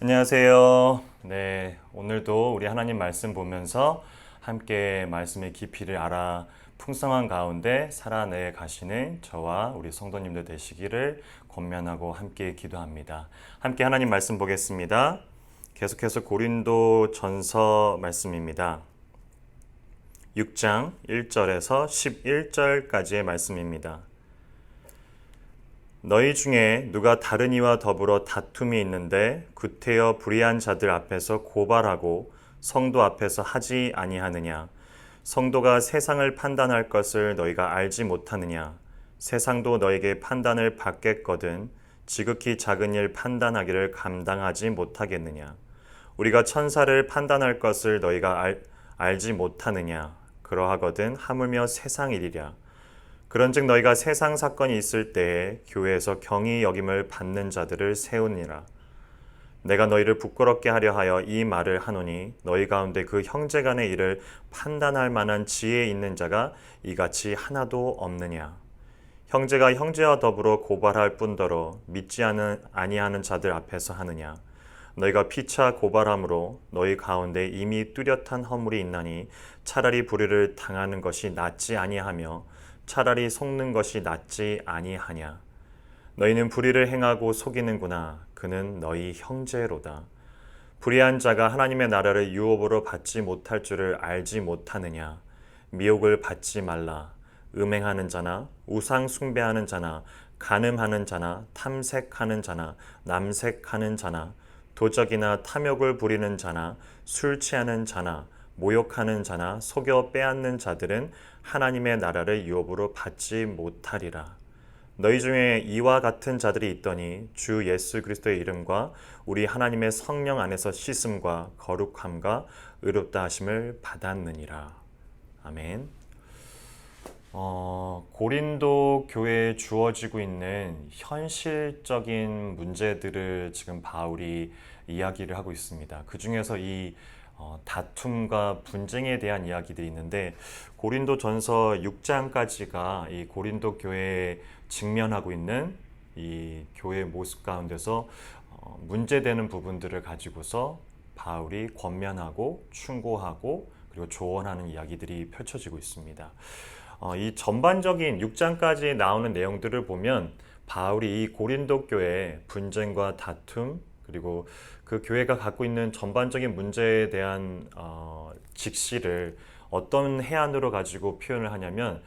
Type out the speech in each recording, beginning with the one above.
안녕하세요. 네, 오늘도 우리 하나님 말씀 보면서 함께 말씀의 깊이를 알아 풍성한 가운데 살아내 가시는 저와 우리 성도님들 되시기를 권면하고 함께 기도합니다. 함께 하나님 말씀 보겠습니다. 계속해서 고린도 전서 말씀입니다. 6장 1절에서 11절까지의 말씀입니다. 너희 중에 누가 다른 이와 더불어 다툼이 있는데 구태여 불의한 자들 앞에서 고발하고 성도 앞에서 하지 아니하느냐? 성도가 세상을 판단할 것을 너희가 알지 못하느냐? 세상도 너에게 판단을 받겠거든 지극히 작은 일 판단하기를 감당하지 못하겠느냐? 우리가 천사를 판단할 것을 너희가 알지 못하느냐? 그러하거든 하물며 세상 일이랴. 그런즉 너희가 세상 사건이 있을 때에 교회에서 경히 여김을 받는 자들을 세우니라. 내가 너희를 부끄럽게 하려 하여 이 말을 하노니 너희 가운데 그 형제 간의 일을 판단할 만한 지혜 있는 자가 이같이 하나도 없느냐. 형제가 형제와 더불어 고발할 뿐더러 믿지 아니하는 자들 앞에서 하느냐. 너희가 피차 고발함으로 너희 가운데 이미 뚜렷한 허물이 있나니 차라리 불의를 당하는 것이 낫지 아니하며 차라리 속는 것이 낫지 아니하냐. 너희는 불의를 행하고 속이는구나. 그는 너희 형제로다. 불의한 자가 하나님의 나라를 유업으로 받지 못할 줄을 알지 못하느냐. 미혹을 받지 말라. 음행하는 자나 우상 숭배하는 자나 간음하는 자나 탐색하는 자나 남색하는 자나 도적이나 탐욕을 부리는 자나 술 취하는 자나 모욕하는 자나 속여 빼앗는 자들은 하나님의 나라를 유업으로 받지 못하리라. 너희 중에 이와 같은 자들이 있더니 주 예수 그리스도의 이름과 우리 하나님의 성령 안에서 씻음과 거룩함과 의롭다 하심을 받았느니라. 아멘. 고린도 교회에 주어지고 있는 현실적인 문제들을 지금 바울이 이야기를 하고 있습니다. 그 중에서 이 다툼과 분쟁에 대한 이야기들이 있는데 고린도 전서 6장까지가 이 고린도 교회에 직면하고 있는 이 교회의 모습 가운데서 문제되는 부분들을 가지고서 바울이 권면하고 충고하고 그리고 조언하는 이야기들이 펼쳐지고 있습니다. 이 전반적인 6장까지 나오는 내용들을 보면 바울이 이 고린도 교회의 분쟁과 다툼 그리고 그 교회가 갖고 있는 전반적인 문제에 대한 직시를 어떤 해안으로 가지고 표현을 하냐면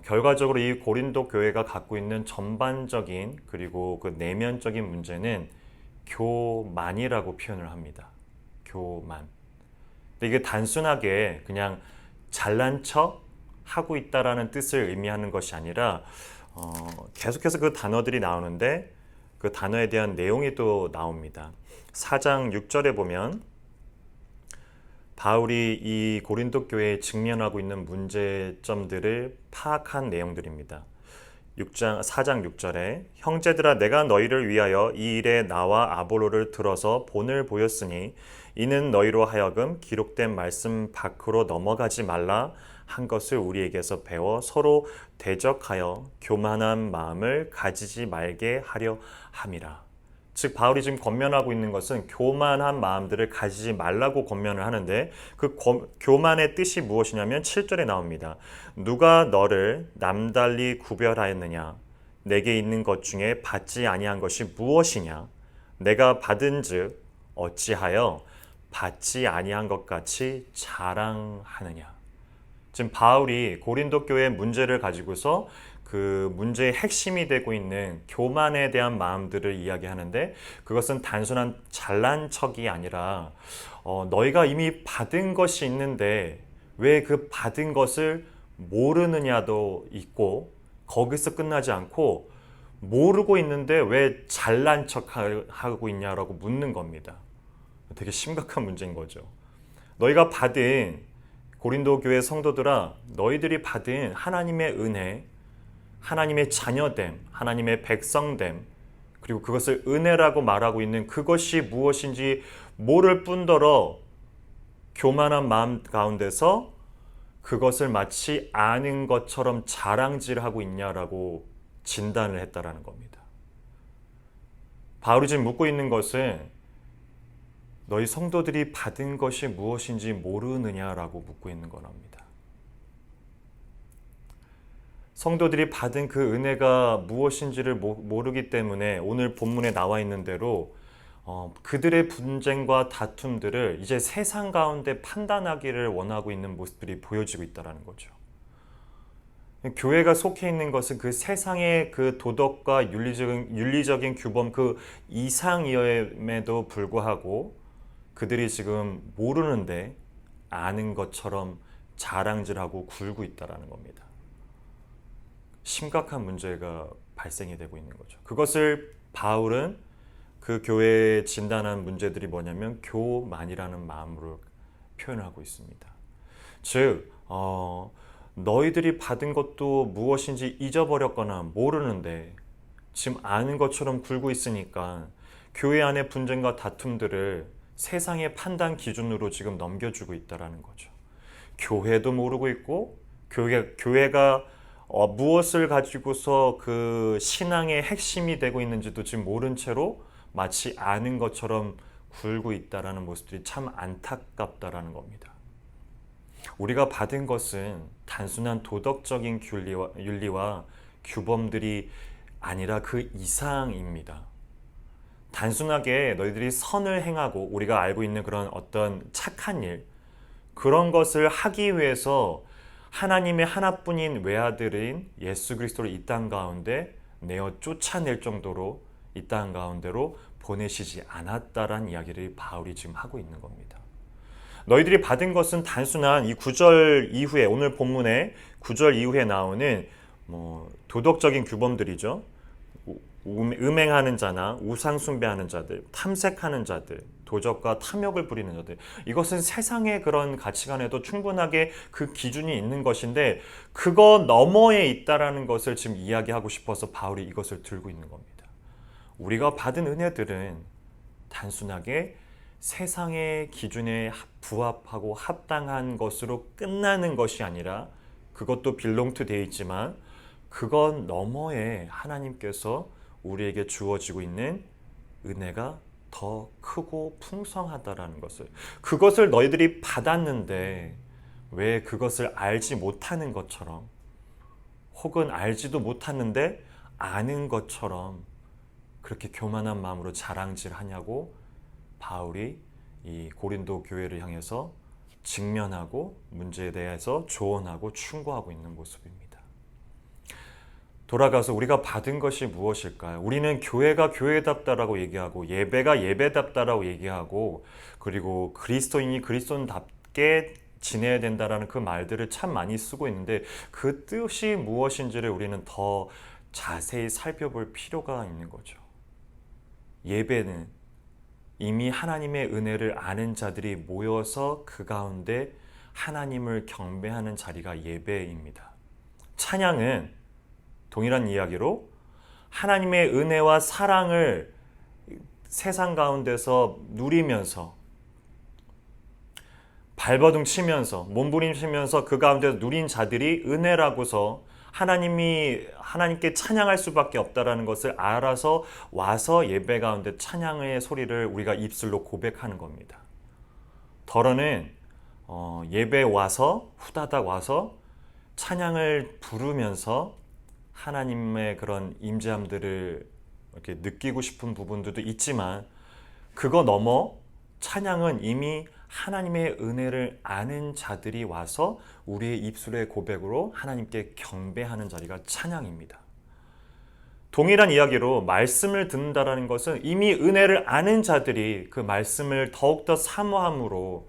결과적으로 이 고린도 교회가 갖고 있는 전반적인 그리고 그 내면적인 문제는 교만이라고 표현을 합니다. 교만. 근데 이게 단순하게 그냥 잘난 척 하고 있다라는 뜻을 의미하는 것이 아니라 계속해서 그 단어들이 나오는데 그 단어에 대한 내용이 또 나옵니다. 4장 6절에 보면 바울이 이 고린도 교회에 직면하고 있는 문제점들을 파악한 내용들입니다. 4장 6절에 형제들아 내가 너희를 위하여 이 일에 나와 아볼로를 들어서 본을 보였으니 이는 너희로 하여금 기록된 말씀 밖으로 넘어가지 말라 한 것을 우리에게서 배워 서로 대적하여 교만한 마음을 가지지 말게 하려 함이라. 즉 바울이 지금 권면하고 있는 것은 교만한 마음들을 가지지 말라고 권면을 하는데 그 교만의 뜻이 무엇이냐면 7절에 나옵니다. 누가 너를 남달리 구별하였느냐? 내게 있는 것 중에 받지 아니한 것이 무엇이냐? 내가 받은즉 어찌하여 받지 아니한 것 같이 자랑하느냐? 지금 바울이 고린도 교회의 문제를 가지고서 그 문제의 핵심이 되고 있는 교만에 대한 마음들을 이야기하는데 그것은 단순한 잘난 척이 아니라 너희가 이미 받은 것이 있는데 왜 그 받은 것을 모르느냐도 있고 거기서 끝나지 않고 모르고 있는데 왜 잘난 척하고 있냐라고 묻는 겁니다. 되게 심각한 문제인 거죠. 너희가 받은 고린도 교회 성도들아 너희들이 받은 하나님의 은혜 하나님의 자녀됨, 하나님의 백성됨, 그리고 그것을 은혜라고 말하고 있는 그것이 무엇인지 모를 뿐더러 교만한 마음 가운데서 그것을 마치 아는 것처럼 자랑질하고 있냐라고 진단을 했다라는 겁니다. 바울이 지금 묻고 있는 것은 너희 성도들이 받은 것이 무엇인지 모르느냐라고 묻고 있는 거랍니다. 성도들이 받은 그 은혜가 무엇인지를 모르기 때문에 오늘 본문에 나와 있는 대로 그들의 분쟁과 다툼들을 이제 세상 가운데 판단하기를 원하고 있는 모습들이 보여지고 있다는 거죠. 교회가 속해 있는 것은 그 세상의 그 도덕과 윤리적인 규범 그 이상임에도 불구하고 그들이 지금 모르는데 아는 것처럼 자랑질하고 굴고 있다는 겁니다. 심각한 문제가 발생이 되고 있는 거죠. 그것을 바울은 그 교회에 진단한 문제들이 뭐냐면 교만이라는 마음으로 표현하고 있습니다. 즉 너희들이 받은 것도 무엇인지 잊어버렸거나 모르는데 지금 아는 것처럼 굴고 있으니까 교회 안의 분쟁과 다툼들을 세상의 판단 기준으로 지금 넘겨주고 있다는 거죠. 교회도 모르고 있고 교회가 무엇을 가지고서 그 신앙의 핵심이 되고 있는지도 지금 모른 채로 마치 아는 것처럼 굴고 있다는 모습들이 참 안타깝다라는 겁니다. 우리가 받은 것은 단순한 도덕적인 윤리와 규범들이 아니라 그 이상입니다. 단순하게 너희들이 선을 행하고 우리가 알고 있는 그런 어떤 착한 일, 그런 것을 하기 위해서 하나님의 하나뿐인 외아들인 예수 그리스도를 이 땅 가운데 내어 쫓아낼 정도로 이 땅 가운데로 보내시지 않았다라는 이야기를 바울이 지금 하고 있는 겁니다. 너희들이 받은 것은 단순한 이 9절 이후에 오늘 본문의 9절 이후에 나오는 도덕적인 규범들이죠. 음행하는 자나 우상 숭배하는 자들, 탐색하는 자들, 도적과 탐욕을 부리는 자들, 이것은 세상의 그런 가치관에도 충분하게 그 기준이 있는 것인데 그거 너머에 있다라는 것을 지금 이야기하고 싶어서 바울이 이것을 들고 있는 겁니다. 우리가 받은 은혜들은 단순하게 세상의 기준에 부합하고 합당한 것으로 끝나는 것이 아니라 그것도 빌롱투 되어 있지만 그건 너머에 하나님께서 우리에게 주어지고 있는 은혜가 더 크고 풍성하다라는 것을, 그것을 너희들이 받았는데 왜 그것을 알지 못하는 것처럼 혹은 알지도 못하는데 아는 것처럼 그렇게 교만한 마음으로 자랑질하냐고 바울이 이 고린도 교회를 향해서 직면하고 문제에 대해서 조언하고 충고하고 있는 모습입니다. 돌아가서 우리가 받은 것이 무엇일까요? 우리는 교회가 교회답다라고 얘기하고 예배가 예배답다라고 얘기하고 그리고 그리스도인이 그리스도인답게 지내야 된다라는 그 말들을 참 많이 쓰고 있는데 그 뜻이 무엇인지를 우리는 더 자세히 살펴볼 필요가 있는 거죠. 예배는 이미 하나님의 은혜를 아는 자들이 모여서 그 가운데 하나님을 경배하는 자리가 예배입니다. 찬양은 동일한 이야기로 하나님의 은혜와 사랑을 세상 가운데서 누리면서 발버둥 치면서 몸부림치면서 그 가운데서 누린 자들이 은혜라고서 하나님께 찬양할 수밖에 없다라는 것을 알아서 와서 예배 가운데 찬양의 소리를 우리가 입술로 고백하는 겁니다. 더러는 예배 와서 후다닥 와서 찬양을 부르면서 하나님의 그런 임재함들을 이렇게 느끼고 싶은 부분들도 있지만 그거 넘어 찬양은 이미 하나님의 은혜를 아는 자들이 와서 우리의 입술의 고백으로 하나님께 경배하는 자리가 찬양입니다. 동일한 이야기로 말씀을 듣는다는 것은 이미 은혜를 아는 자들이 그 말씀을 더욱더 사모함으로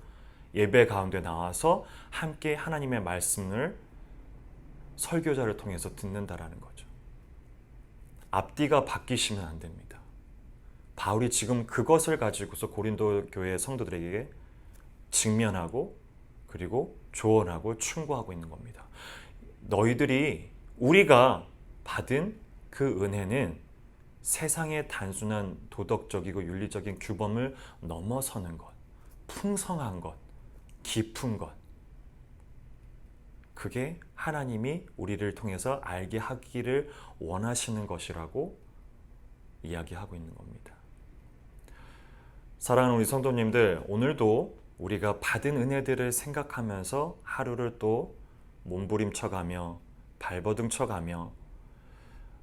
예배 가운데 나와서 함께 하나님의 말씀을 설교자를 통해서 듣는다라는 거죠. 앞뒤가 바뀌시면 안 됩니다. 바울이 지금 그것을 가지고서 고린도 교회 성도들에게 직면하고 그리고 조언하고 충고하고 있는 겁니다. 우리가 받은 그 은혜는 세상의 단순한 도덕적이고 윤리적인 규범을 넘어서는 것, 풍성한 것, 깊은 것, 그게 하나님이 우리를 통해서 알게 하기를 원하시는 것이라고 이야기하고 있는 겁니다. 사랑하는 우리 성도님들, 오늘도 우리가 받은 은혜들을 생각하면서 하루를 또 몸부림쳐가며 발버둥 쳐가며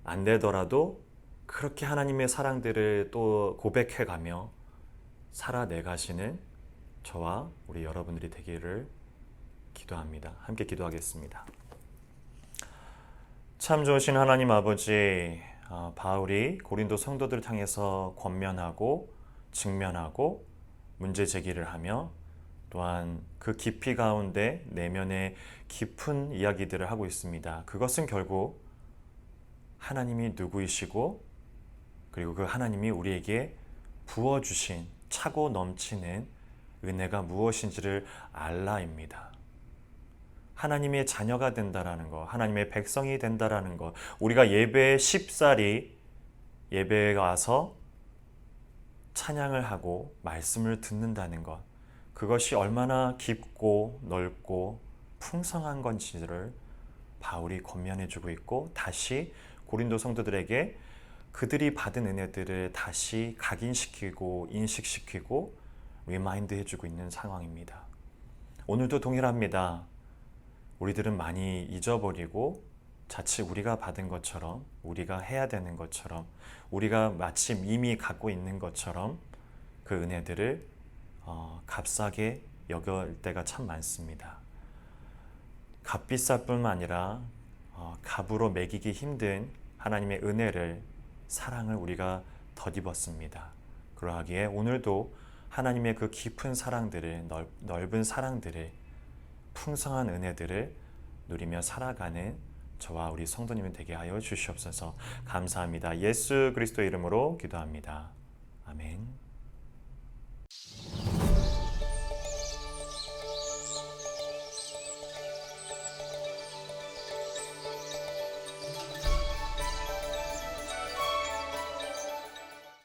안 되더라도 그렇게 하나님의 사랑들을 또 고백해가며 살아내가시는 저와 우리 여러분들이 되기를 기도합니다. 함께 기도하겠습니다. 참 좋으신 하나님 아버지, 바울이 고린도 성도들을 향해서 권면하고 직면하고 문제 제기를 하며 또한 그 깊이 가운데 내면의 깊은 이야기들을 하고 있습니다. 그것은 결국 하나님이 누구이시고 그리고 그 하나님이 우리에게 부어주신 차고 넘치는 은혜가 무엇인지를 알라입니다. 하나님의 자녀가 된다라는 것, 하나님의 백성이 된다라는 것, 우리가 예배에 쉽사리 예배에 와서 찬양을 하고 말씀을 듣는다는 것, 그것이 얼마나 깊고 넓고 풍성한 건지를 바울이 권면해주고 있고 다시 고린도 성도들에게 그들이 받은 은혜들을 다시 각인시키고 인식시키고 리마인드 해주고 있는 상황입니다. 오늘도 동일합니다. 우리들은 많이 잊어버리고 자칫 우리가 받은 것처럼, 우리가 해야 되는 것처럼, 우리가 마침 이미 갖고 있는 것처럼 그 은혜들을 값싸게 여길 때가 참 많습니다. 값비쌀 뿐만 아니라 값으로 매기기 힘든 하나님의 은혜를, 사랑을 우리가 덧입었습니다. 그러하기에 오늘도 하나님의 그 깊은 사랑들을, 넓은 사랑들을, 풍성한 은혜들을 누리며 살아가는 저와 우리 성도님이 되게 하여 주시옵소서. 감사합니다. 예수 그리스도 이름으로 기도합니다. 아멘.